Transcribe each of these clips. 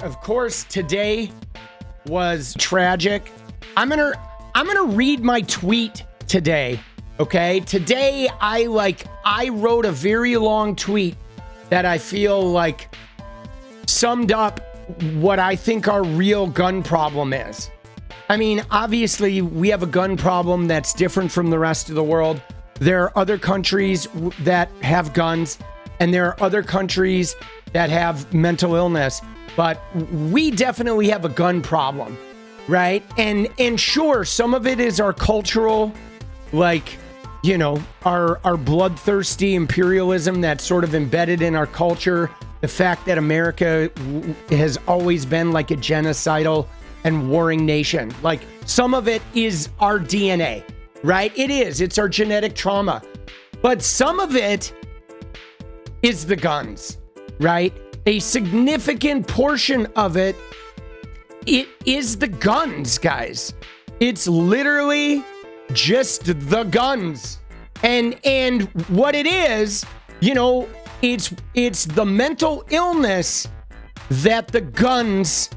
Of course, today was tragic. I'm gonna read my tweet today. Okay, today I wrote a very long tweet that I feel like summed up what I think our real gun problem is. I mean, obviously, we have a gun problem that's different from the rest of the world. There are other countries that have guns, and there are other countries that have mental illness. But we definitely have a gun problem, right? And sure, some of it is our cultural, like, you know, our bloodthirsty imperialism that's sort of embedded in our culture. The fact that America has always been like a genocidal and warring nation. Like, some of it is our DNA, right? It is. It's our genetic trauma. But some of it is the guns, right? A significant portion of it is the guns, guys. It's literally just the guns. And what it is, you know, it's the mental illness that the guns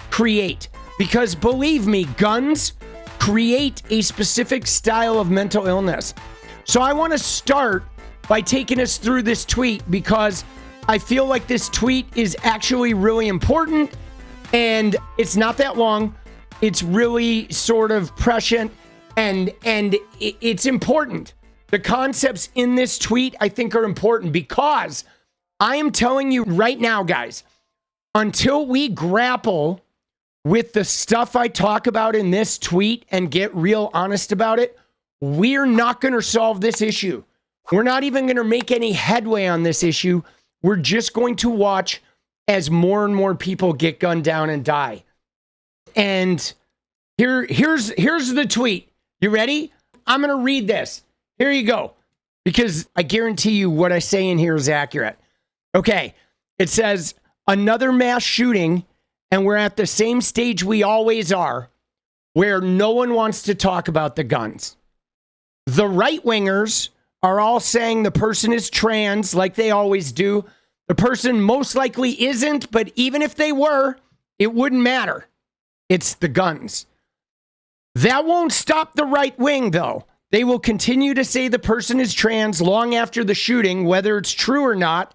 create. Because believe me, guns create a specific style of mental illness. So I want to start by taking us through this tweet because I feel like this tweet is actually really important, and it's not that long. It's really sort of prescient, and it's important. The concepts in this tweet, I think, are important because I am telling you right now, guys, until we grapple with the stuff I talk about in this tweet and get real honest about it, we're not going to solve this issue. We're not even going to make any headway on this issue. We're just going to watch as more and more people get gunned down and die. And here's the tweet. You ready? I'm going to read this. Here you go. Because I guarantee you what I say in here is accurate. Okay. It says, another mass shooting, and we're at the same stage we always are, where no one wants to talk about the guns. The right-wingers are all saying the person is trans, like they always do. The person most likely isn't, but even if they were, it wouldn't matter. It's the guns. That won't stop the right wing, though. They will continue to say the person is trans long after the shooting, whether it's true or not,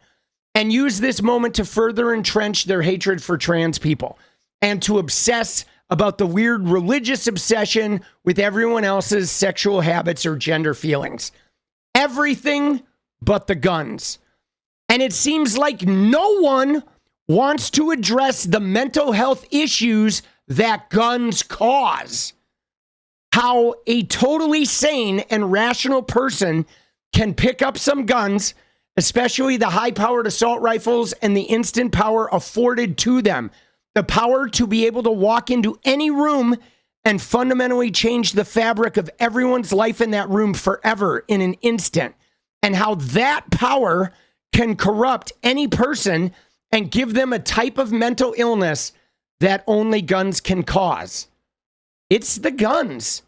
and use this moment to further entrench their hatred for trans people and to obsess about the weird religious obsession with everyone else's sexual habits or gender feelings. Everything but the guns. And it seems like no one wants to address the mental health issues that guns cause. How a totally sane and rational person can pick up some guns, especially the high-powered assault rifles and the instant power afforded to them. The power to be able to walk into any room and fundamentally change the fabric of everyone's life in that room forever in an instant. And how that power can corrupt any person and give them a type of mental illness that only guns can cause. It's the guns.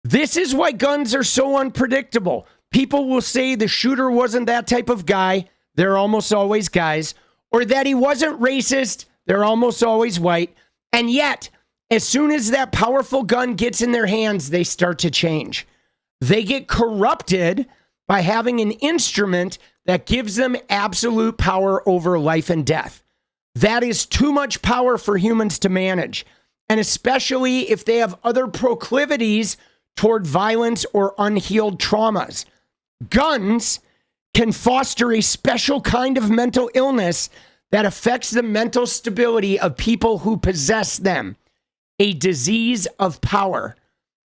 This is why guns are so unpredictable. People will say the shooter wasn't that type of guy. They're almost always guys. Or that he wasn't racist. They're almost always white. And yet, as soon as that powerful gun gets in their hands, they start to change. They get corrupted by having an instrument that gives them absolute power over life and death. That is too much power for humans to manage. And especially if they have other proclivities toward violence or unhealed traumas. Guns can foster a special kind of mental illness that affects the mental stability of people who possess them. A disease of power.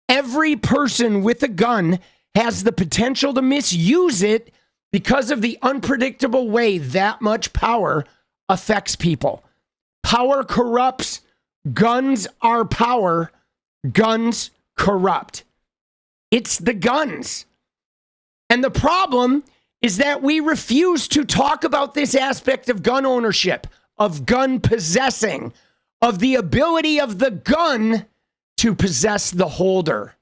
Every person with a gun has the potential to misuse it because of the unpredictable way that much power affects people. Power corrupts. Guns are power. Guns corrupt. It's the guns. And the problem is that we refuse to talk about this aspect of gun ownership, of gun possessing, of the ability of the gun to possess the holder,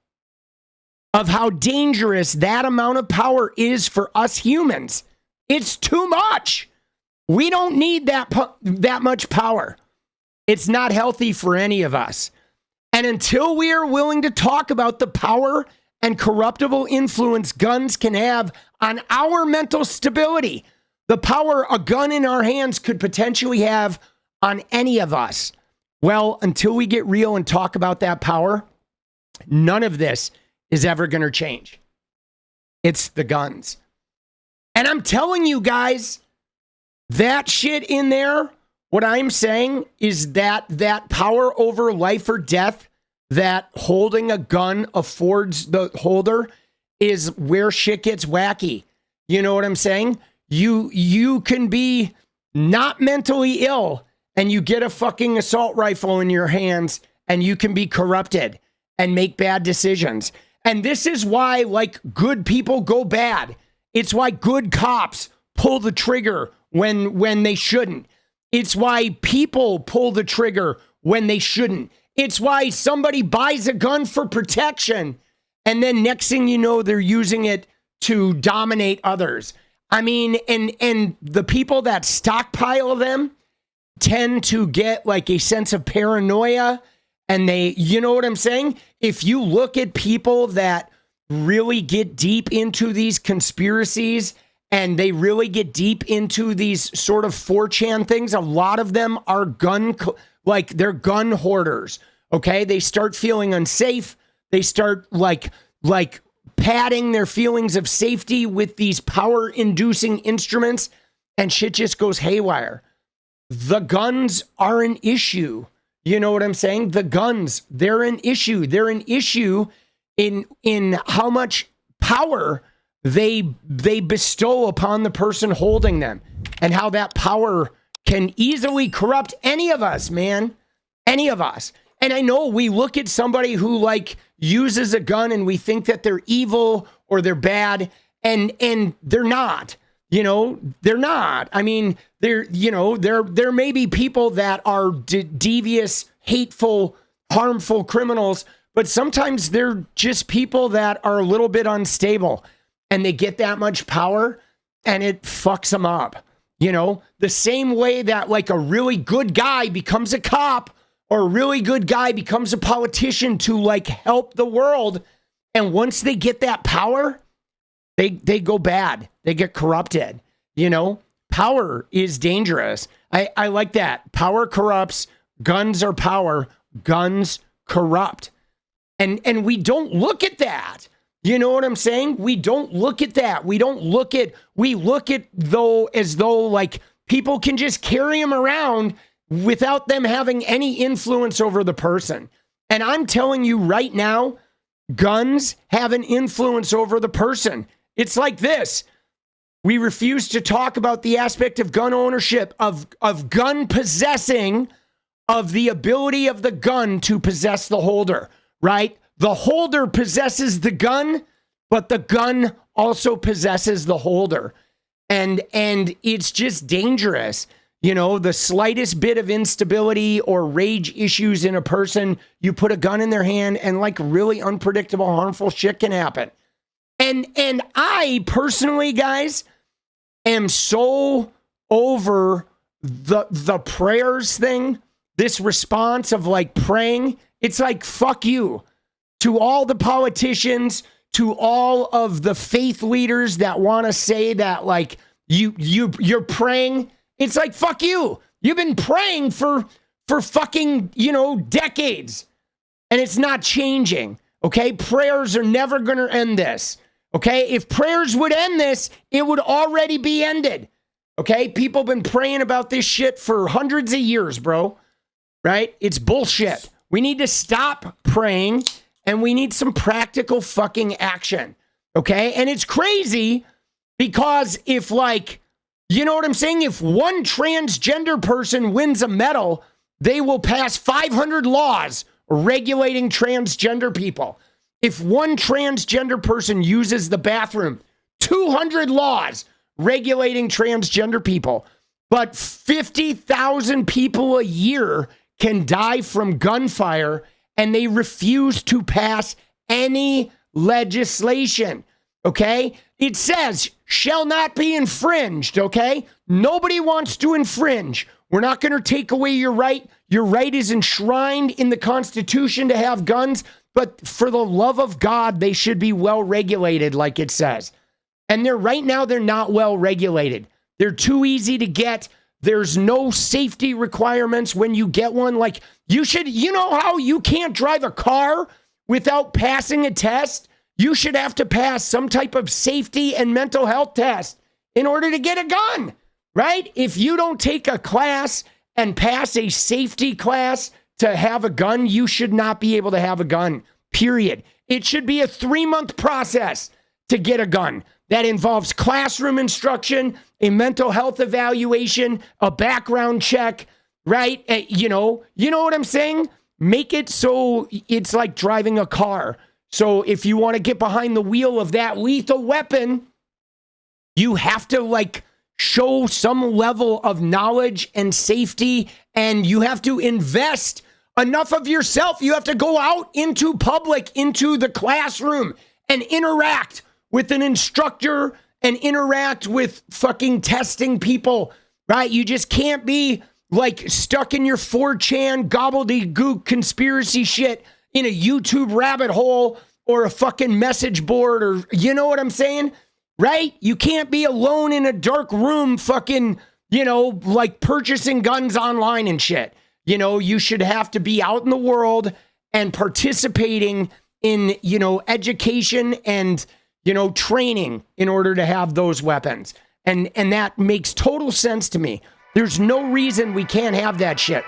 of how dangerous that amount of power is for us humans. It's too much. We don't need that much power. It's not healthy for any of us. And until we are willing to talk about the power and corruptible influence guns can have on our mental stability, the power a gun in our hands could potentially have on any of us, well, until we get real and talk about that power, none of this is ever going to change. It's the guns. And I'm telling you guys, that shit in there, what I'm saying is that power over life or death that holding a gun affords the holder is where shit gets wacky. You know what I'm saying? You can be not mentally ill and you get a fucking assault rifle in your hands and you can be corrupted and make bad decisions. And this is why, like, good people go bad. It's why good cops pull the trigger when they shouldn't. It's why people pull the trigger when they shouldn't. It's why somebody buys a gun for protection and then next thing you know, they're using it to dominate others. I mean, and the people that stockpile them tend to get like a sense of paranoia, and they, you know what I'm saying? If you look at people that really get deep into these conspiracies and they really get deep into these sort of 4chan things, a lot of them are they're gun hoarders. Okay. They start feeling unsafe. They start like padding their feelings of safety with these power inducing instruments, and shit just goes haywire. The guns are an issue. You know what I'm saying? The guns, they're an issue. They're an issue in how much power they bestow upon the person holding them, and how that power can easily corrupt any of us, man. Any of us. And I know we look at somebody who like uses a gun and we think that they're evil or they're bad, and they're not. You know, they're not. I mean, there may be people that are devious, hateful, harmful criminals, but sometimes they're just people that are a little bit unstable and they get that much power and it fucks them up. You know, the same way that like a really good guy becomes a cop or a really good guy becomes a politician to like help the world. And once they get that power, they go bad. They get corrupted. You know, power is dangerous. I like that. Power corrupts. Guns are power. Guns corrupt. And we don't look at that. You know what I'm saying? We don't look at that. We look at as though like people can just carry them around without them having any influence over the person. And I'm telling you right now, guns have an influence over the person. It's like this. We refuse to talk about the aspect of gun ownership, of gun possessing, of the ability of the gun to possess the holder, right? The holder possesses the gun, but the gun also possesses the holder. And it's just dangerous. You know, the slightest bit of instability or rage issues in a person, you put a gun in their hand and like really unpredictable, harmful shit can happen. And I personally, guys, am so over the prayers thing, this response of like praying. It's like, fuck you to all the politicians, to all of the faith leaders that want to say that like you're praying. It's like, fuck you. You've been praying for fucking, decades, and it's not changing. Okay. Prayers are never going to end this. Okay. If prayers would end this, it would already be ended. Okay. People have been praying about this shit for hundreds of years, bro. Right? It's bullshit. We need to stop praying and we need some practical fucking action. Okay. And it's crazy because if like, you know what I'm saying? If one transgender person wins a medal, they will pass 500 laws regulating transgender people. If one transgender person uses the bathroom, 200 laws regulating transgender people. But 50,000 people a year can die from gunfire, and they refuse to pass any legislation. Okay? It says shall not be infringed, okay? Nobody wants to infringe. We're not going to take away your right. Your right is enshrined in the Constitution to have guns, but for the love of God, they should be well regulated, like it says. And right now, they're not well regulated. They're too easy to get. There's no safety requirements when you get one. Like, you know how you can't drive a car without passing a test? You should have to pass some type of safety and mental health test in order to get a gun, right? If you don't take a class and pass a safety class to have a gun, you should not be able to have a gun, period. It should be a 3-month process to get a gun. That involves classroom instruction, a mental health evaluation, a background check, right? You know what I'm saying? Make it so it's like driving a car. So if you want to get behind the wheel of that lethal weapon, you have to like show some level of knowledge and safety, and you have to invest enough of yourself. You have to go out into public, into the classroom, and interact with an instructor and interact with fucking testing people, right? You just can't be like stuck in your 4chan gobbledygook conspiracy shit in a YouTube rabbit hole or a fucking message board, or you know what I'm saying? Right? You can't be alone in a dark room fucking, like purchasing guns online and shit. You should have to be out in the world and participating in, education and, training in order to have those weapons. And that makes total sense to me. There's no reason we can't have that shit.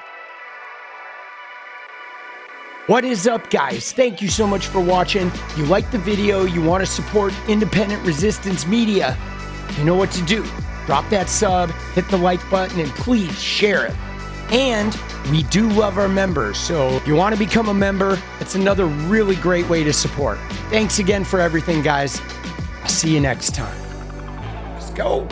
What is up, guys? Thank you so much for watching. If you like the video, you want to support independent resistance media, you know what to do. Drop that sub, hit the like button, and please share it. And we do love our members, so if you want to become a member, it's another really great way to support. Thanks again for everything, guys. I'll see you next time. Let's go.